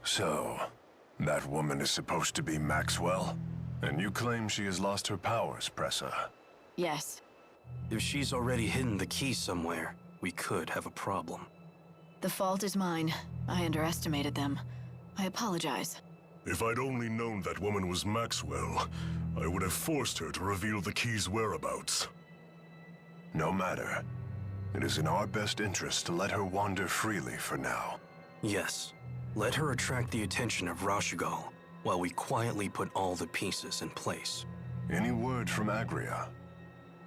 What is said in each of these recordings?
So, that woman is supposed to be Maxwell? And you claim she has lost her powers, Pressa? Yes. If she's already hidden the key somewhere, we could have a problem. The fault is mine. I underestimated them. I apologize. If I'd only known that woman was Maxwell, I would have forced her to reveal the key's whereabouts. No matter. It is in our best interest to let her wander freely for now. Yes. Let her attract the attention of Rashigal, while we quietly put all the pieces in place. Any word from Agria?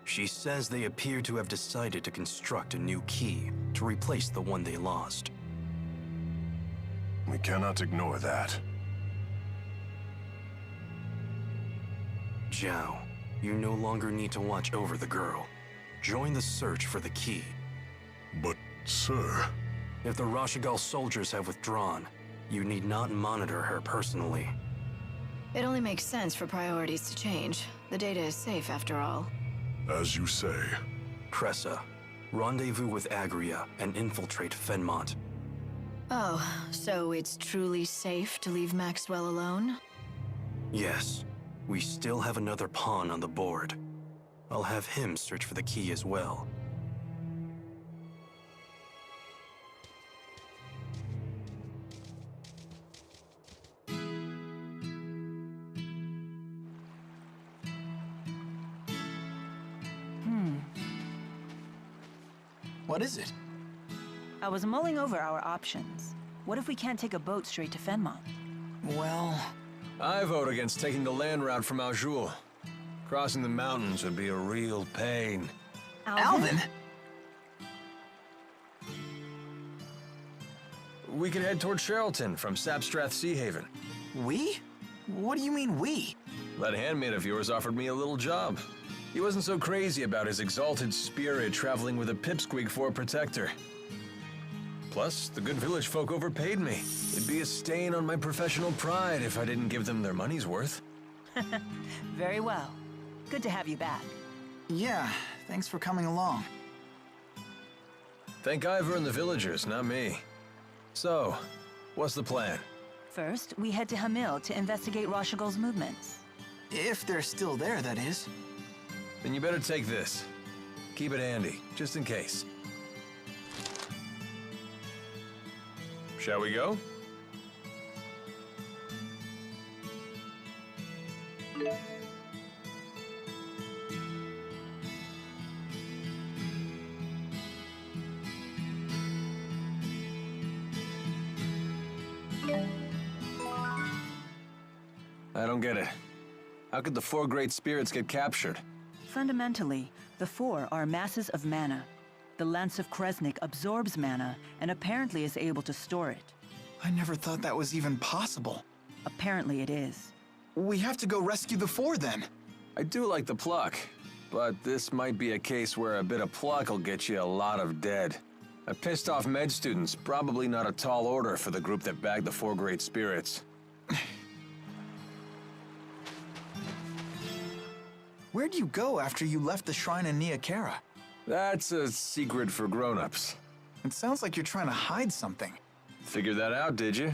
She says they appear to have decided to construct a new key to replace the one they lost. We cannot ignore that. Zhao, you no longer need to watch over the girl. Join the search for the key. But, sir... If the Rashigal soldiers have withdrawn, you need not monitor her personally. It only makes sense for priorities to change. The data is safe after all. As you say. Pressa, rendezvous with Agria and infiltrate Fenmont. Oh, so it's truly safe to leave Maxwell alone? Yes. We still have another pawn on the board. I'll have him search for the key as well. What is it? I was mulling over our options. What if we can't take a boat straight to Fenmont? Well... I vote against taking the land route from Aljul. Crossing the mountains would be a real pain. Alvin? We could head toward Sherrilton from Sapstrath Sea Haven. We? What do you mean, we? That handmaid of yours offered me a little job. He wasn't so crazy about his exalted spirit traveling with a pipsqueak for a protector. Plus, the good village folk overpaid me. It'd be a stain on my professional pride if I didn't give them their money's worth. Very well. Good to have you back. Yeah, thanks for coming along. Thank Ivor and the villagers, not me. So, what's the plan? First, we head to Hamil to investigate Rashigal's movements. If they're still there, that is. Then you better take this. Keep it handy, just in case. Shall we go? I don't get it. How could the four great spirits get captured? Fundamentally, the four are masses of mana. The Lance of Kresnik absorbs mana and apparently is able to store it. I never thought that was even possible. Apparently it is. We have to go rescue the four then. I do like the pluck, but this might be a case where a bit of pluck will get you a lot of dead. A pissed off med student's probably not a tall order for the group that bagged the four great spirits. Where'd you go after you left the shrine in Neokara? That's a secret for grown-ups. It sounds like you're trying to hide something. Figured that out, did you?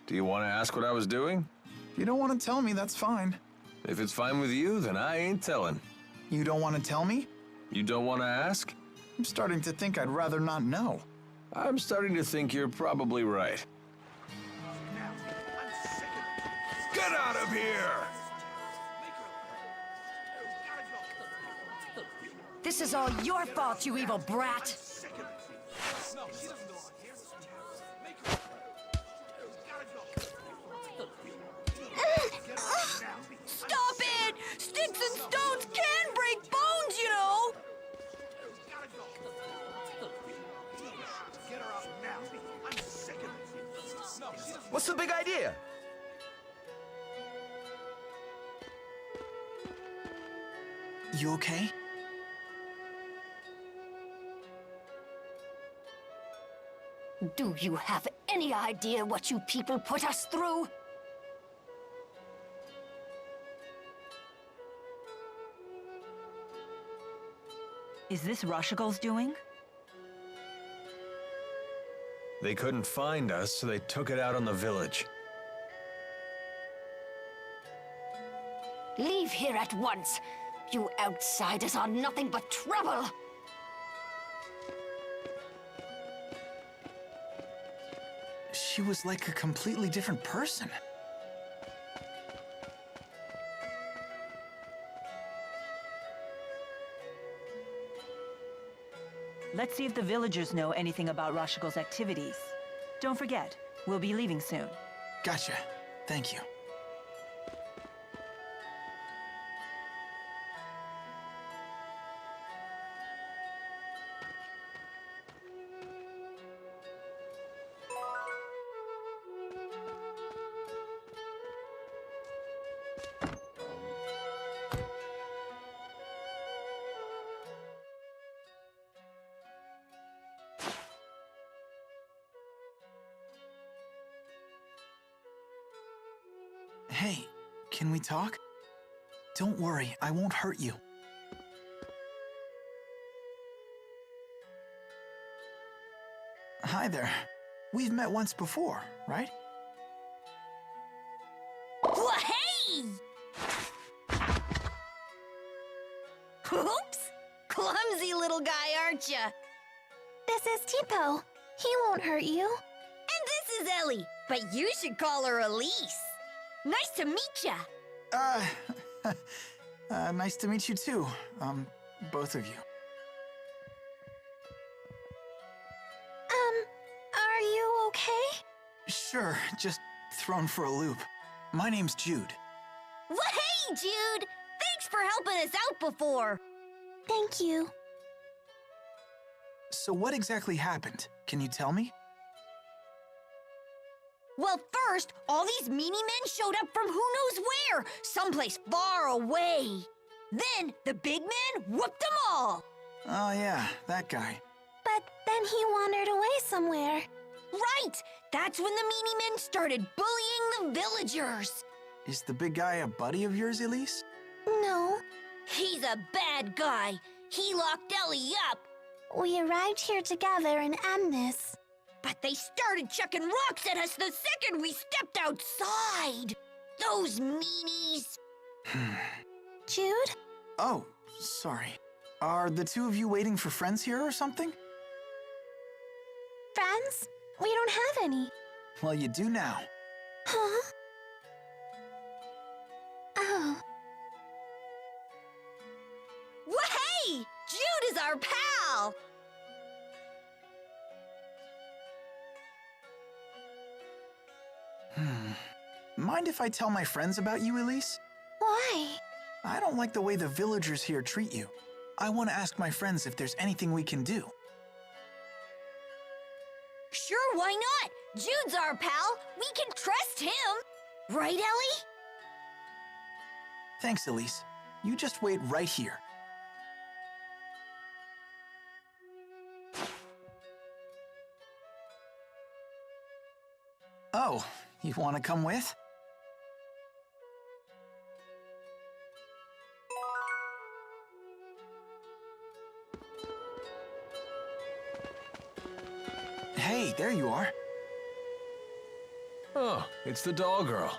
Do you want to ask what I was doing? If you don't want to tell me, that's fine. If it's fine with you, then I ain't telling. You don't want to tell me? You don't want to ask? I'm starting to think I'd rather not know. I'm starting to think you're probably right. Get out of here! This is all your fault, you evil brat! Stop it! Sticks and stones can break bones, you know! What's the big idea? You okay? Do you have any idea what you people put us through? Is this Rashigal's doing? They couldn't find us, so they took it out on the village. Leave here at once. You outsiders are nothing but trouble. She was like a completely different person. Let's see if the villagers know anything about Rashigel's activities. Don't forget, we'll be leaving soon. Gotcha. Thank you. Hey, can we talk? Don't worry, I won't hurt you. Hi there. We've met once before, right? Hey! Oops! Clumsy little guy, aren't ya? This is Tipo. He won't hurt you. And this is Ellie, but you should call her Elise. Nice to meet ya. Nice to meet you too. Both of you. Are you okay? Sure, just thrown for a loop. My name's Jude. Well, hey, Jude! Thanks for helping us out before. Thank you. So what exactly happened? Can you tell me? Well, first, all these meanie men showed up from who knows where, someplace far away. Then, the big man whooped them all. Oh yeah, that guy. But then he wandered away somewhere. Right! That's when the meanie men started bullying the villagers. Is the big guy a buddy of yours, Elise? No, He's a bad guy. He locked Ellie up. we arrived here together in Amnis. But they started chucking rocks at us the second we stepped outside. Those meanies. Jude? Oh, sorry. Are the two of you waiting for friends here or something? Friends? We don't have any. Well, you do now. Huh? Oh. Well, hey! Jude is our pal! Mind if I tell my friends about you, Elise? Why? I don't like the way the villagers here treat you. I want to ask my friends if there's anything we can do. Sure, why not? Jude's our pal. We can trust him. Right, Ellie? Thanks, Elise. You just wait right here. Oh, you want to come with? Hey, there you are. Oh, it's the doll girl.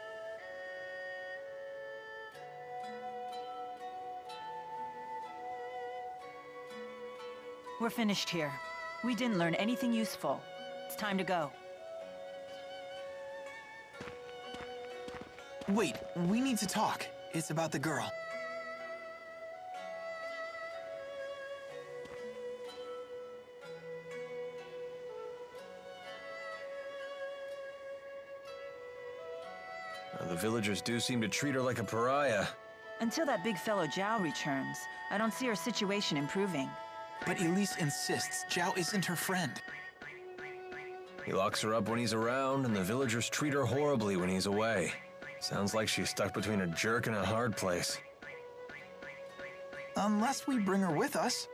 We're finished here. We didn't learn anything useful. It's time to go. Wait, we need to talk. It's about the girl. The villagers do seem to treat her like a pariah. Until that big fellow Zhao returns, I don't see her situation improving. But Elise insists Zhao isn't her friend. He locks her up when he's around, and the villagers treat her horribly when he's away. Sounds like she's stuck between a jerk and a hard place. Unless we bring her with us.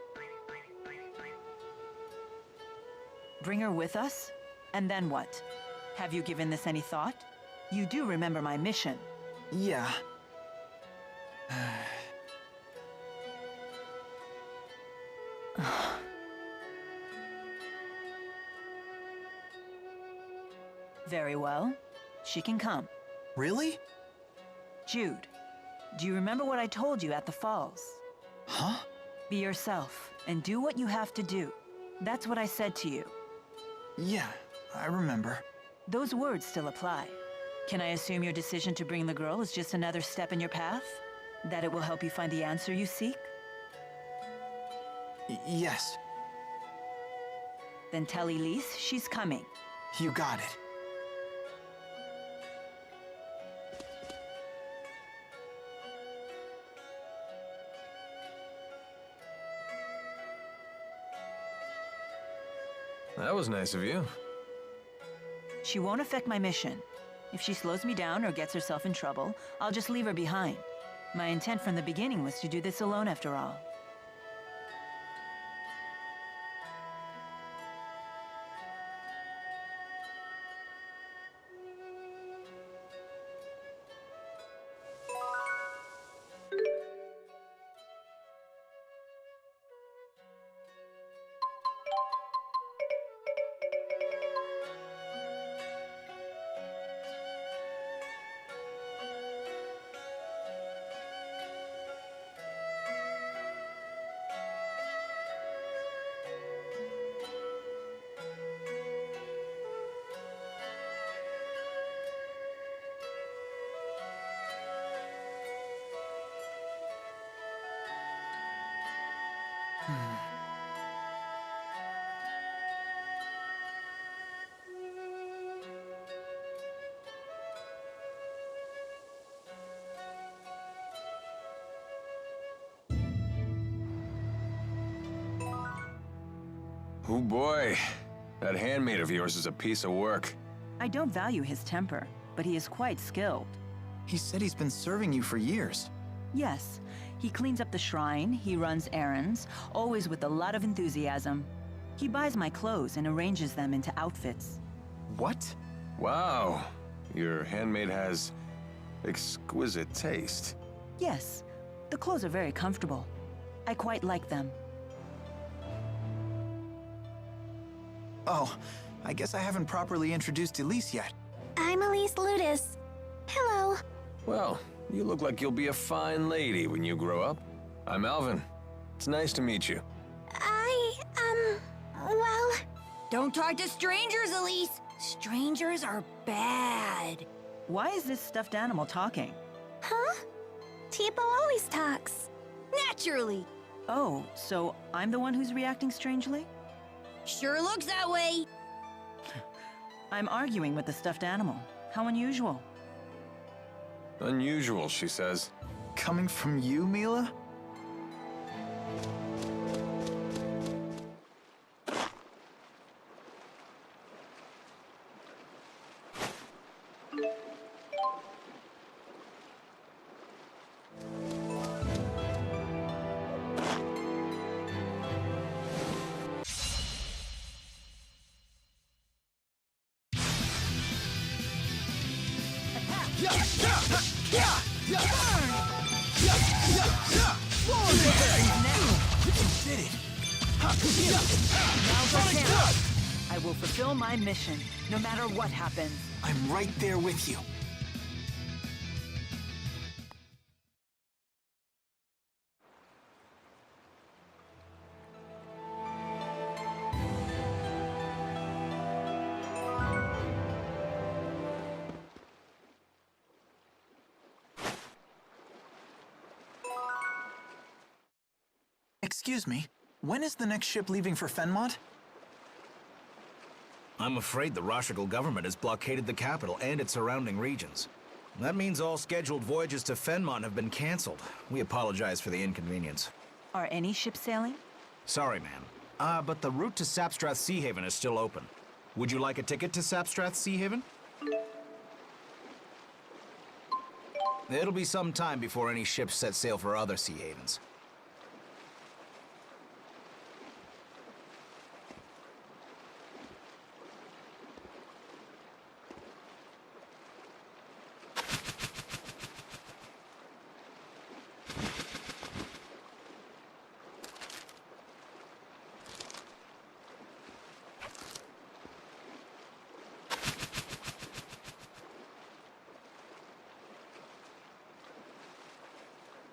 Bring her with us? And then what? Have you given this any thought? You do remember my mission. Yeah. Very well. She can come. Really? Jude, do you remember what I told you at the falls? Huh? Be yourself, and do what you have to do. That's what I said to you. Yeah, I remember. Those words still apply. Can I assume your decision to bring the girl is just another step in your path? That it will help you find the answer you seek? Yes, Then tell Elise she's coming. you got it. That was nice of you. She won't affect my mission. If she slows me down or gets herself in trouble, I'll just leave her behind. My intent from the beginning was to do this alone after all. Oh boy, that handmaid of yours is a piece of work. I don't value his temper, but he is quite skilled. He said he's been serving you for years. Yes, he cleans up the shrine, he runs errands, always with a lot of enthusiasm. He buys my clothes and arranges them into outfits. What? Wow, your handmaid has exquisite taste. Yes, the clothes are very comfortable. I quite like them. Oh, I guess I haven't properly introduced Elise yet. I'm Elise Ludus. Hello. Well, you look like you'll be a fine lady when you grow up. I'm Alvin. It's nice to meet you. Well... Don't talk to strangers, Elise. Strangers are bad. Why is this stuffed animal talking? Huh? Tipo always talks. Naturally. Oh, so I'm the one who's reacting strangely? Sure looks that way. I'm arguing with the stuffed animal. How unusual. Unusual, she says. Coming from you, Milla? I will fulfill my mission, no matter what happens. I'm right there with you. Excuse me, when is the next ship leaving for Fenmont? I'm afraid the Rashigal government has blockaded the capital and its surrounding regions. That means all scheduled voyages to Fenmont have been canceled. We apologize for the inconvenience. Are any ships sailing? Sorry, ma'am. But the route to Sapstrath Sea Haven is still open. Would you like a ticket to Sapstrath Sea Haven? It'll be some time before any ships set sail for other sea havens.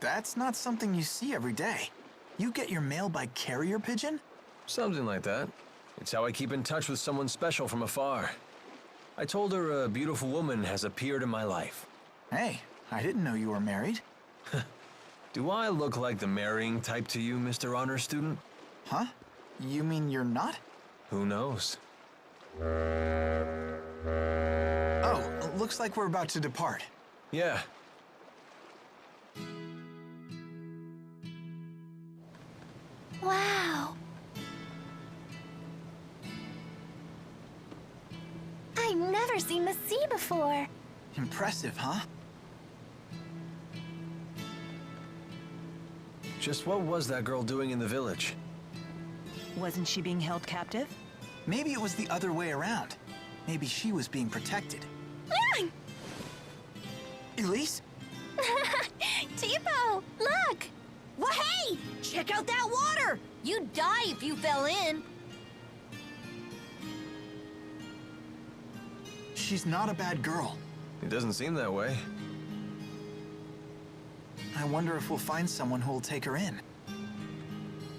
That's not something you see every day. You get your mail by carrier pigeon? Something like that. It's how I keep in touch with someone special from afar. I told her a beautiful woman has appeared in my life. Hey, I didn't know you were married. Do I look like the marrying type to you, Mr. Honor Student? Huh? You mean you're not? Who knows? Oh, looks like we're about to depart. Yeah. Wow. I've never seen the sea before. Impressive, huh? Just what was that girl doing in the village? Wasn't she being held captive? Maybe it was the other way around. Maybe she was being protected. Elise? Tipo, look! Well, hey! Check out that water! You'd die if you fell in. She's not a bad girl. It doesn't seem that way. I wonder if we'll find someone who'll take her in.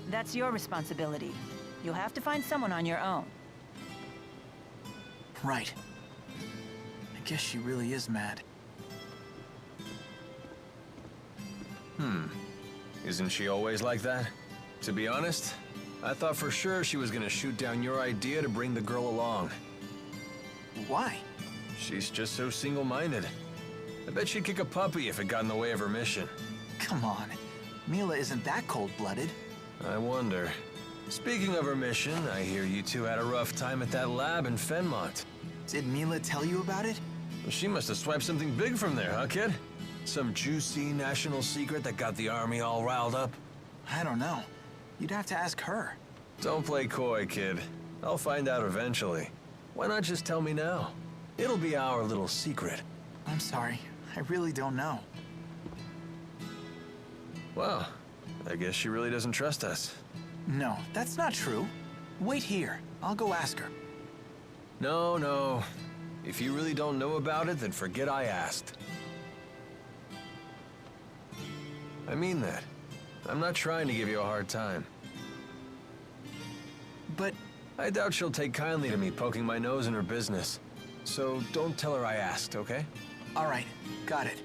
That's your responsibility. You'll have to find someone on your own. Right. I guess she really is mad. Isn't she always like that? To be honest, I thought for sure she was gonna shoot down your idea to bring the girl along. Why? She's just so single-minded. I bet she'd kick a puppy if it got in the way of her mission. Come on. Milla isn't that cold-blooded. I wonder. Speaking of her mission, I hear you two had a rough time at that lab in Fenmont. Did Milla tell you about it? Well, she must have swiped something big from there, huh, kid? Some juicy national secret that got the army all riled up? I don't know. You'd have to ask her. Don't play coy, kid. I'll find out eventually. Why not just tell me now? It'll be our little secret. I'm sorry. I really don't know. Well, I guess she really doesn't trust us. No, that's not true. Wait here. I'll go ask her. No, no. If you really don't know about it, then forget I asked. I mean that. I'm not trying to give you a hard time. But I doubt she'll take kindly to me poking my nose in her business. So don't tell her I asked, okay? all right, got it.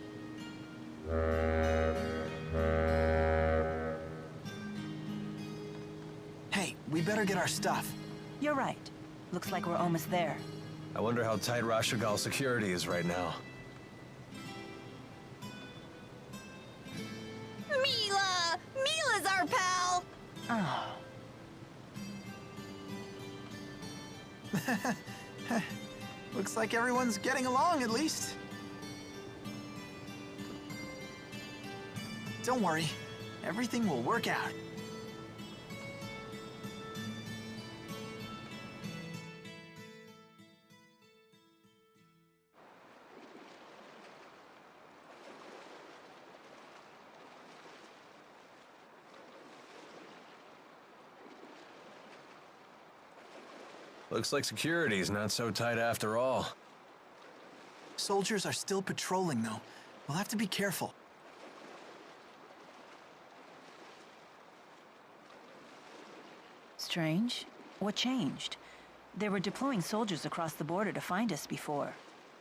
Hey, we better get our stuff. You're right. Looks like we're almost there. I wonder how tight Rashagal's security is right now. Milla! Milla's our pal! Oh. Looks like everyone's getting along at least. Don't worry, everything will work out. Looks like security's not so tight after all. Soldiers are still patrolling, though. We'll have to be careful. Strange. What changed? They were deploying soldiers across the border to find us before.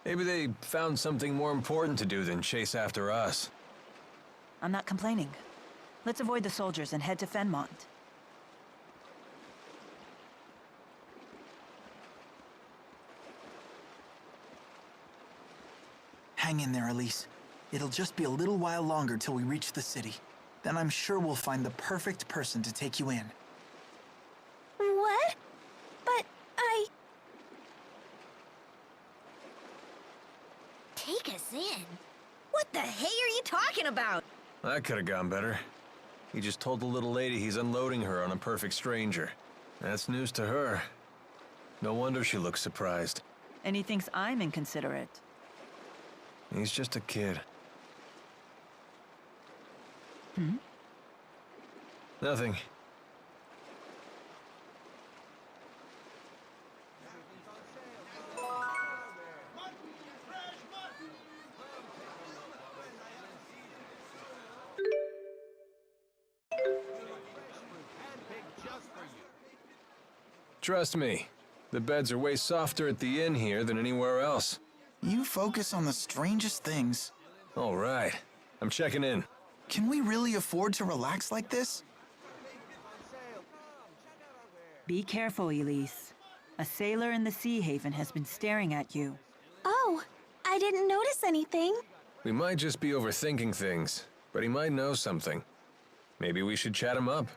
Maybe they found something more important to do than chase after us. I'm not complaining. Let's avoid the soldiers and head to Fenmont. Hang in there, Elise. It'll just be a little while longer till we reach the city. Then I'm sure we'll find the perfect person to take you in. What? But Take us in? What the hey are you talking about? That could have gone better. He just told the little lady he's unloading her on a perfect stranger. That's news to her. No wonder she looks surprised. And he thinks I'm inconsiderate. He's just a kid. Nothing. Trust me, the beds are way softer at the inn here than anywhere else. You focus on the strangest things. All right, I'm checking in. Can we really afford to relax like this? Be careful, Elise. A sailor in the Sea Haven has been staring at you. Oh, I didn't notice anything. We might just be overthinking things, but he might know something. Maybe we should chat him up.